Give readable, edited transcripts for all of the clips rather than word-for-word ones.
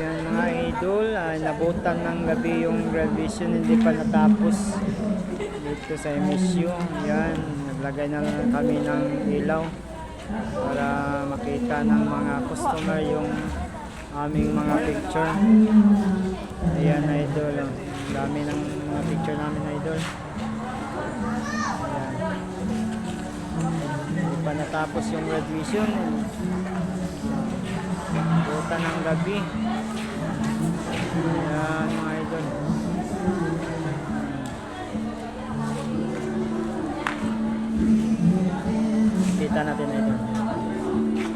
Yan mga idol, nabutan ng gabi yung graduation, hindi pa natapos dito sa MSU. Yan, naglagay na lang kami ng ilaw para makita ng mga customer yung aming mga picture. Ayan idol, dami ng mga picture namin idol. Ayan. Hindi pa natapos yung graduation, nabutan ng gabi. Ayan mga idol. Kita natin idol.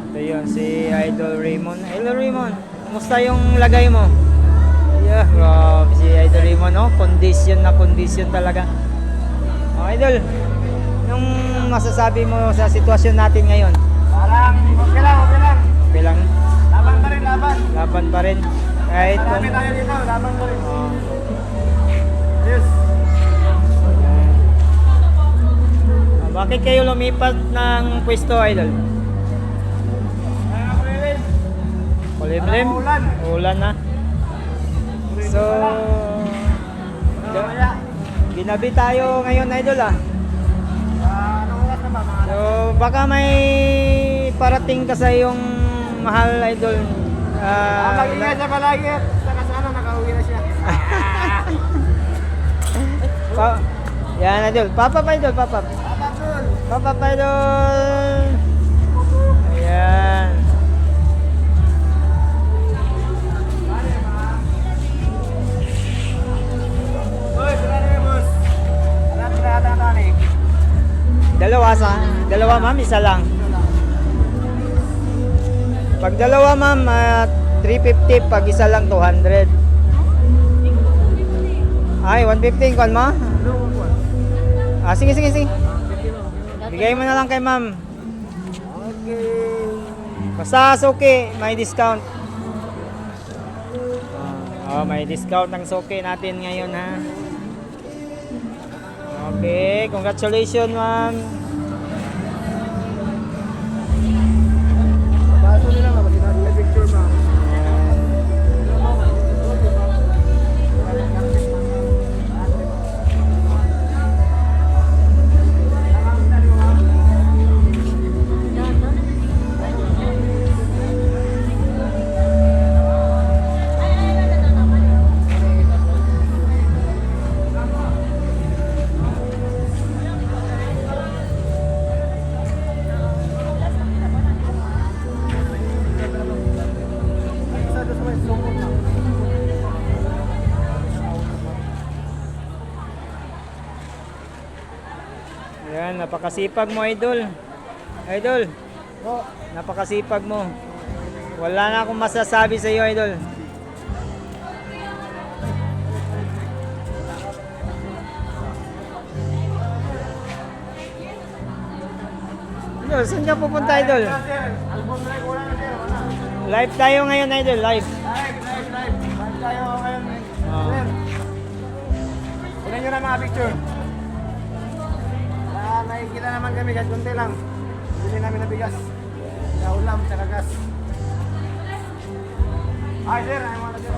Ito yun si Idol Raymond. Idol Raymond, kumusta yung lagay mo? Yeah, grabe si Idol Raymond, no? Condition talaga. Oh, Idol, yung masasabi mo sa sitwasyon natin ngayon? Parang okay lang. Okay lang? Laban pa rin, laban. Laban pa rin. Kahit Marami tayo dito, laban pa rin. oh. Yes. Bakit kayo lumipat ng pwesto, Idol? Kaya ako rin. Kulimlim? Ulan. Ulan na. So, Kaya, ginabi tayo ngayon, Idol ah. anong oras na ba mga So, baka may parating ka sa iyong mahal, Idol. mag-ingat siya palagi at saka sana nakauwi na siya. Yan, Idol. Papap, Idol. Papap. Abadul. Papap, Idol. Ayan. Uy, bilari mo, boss. Alam ko na ata tani. Dalawa, ma'am. Isa lang. Pag dalawa, ma'am, 350. Pag isa lang, 200. Ay, 115 kon mo? Sige. Bigay mo na lang kay ma'am. Okay. Basta suki, may discount. May discount ng suki natin ngayon ha. Okay, congratulations ma'am. Baso nila nga, kasi natin may picture ma. Ayan, napakasipag mo idol. Idol, napakasipag mo. Wala na akong masasabi sa iyo idol. Idol, saan ka pupunta idol? Album na wala na sir, wala. Live tayo ngayon idol, live. Live. Live tayo ngayon. Oh. Sir, kunin nyo na mga picture. Nakikita naman kami kahit kunti lang. Bili namin na bigas. Sa ulam, sa gas. Ay sir, ay mga na sir.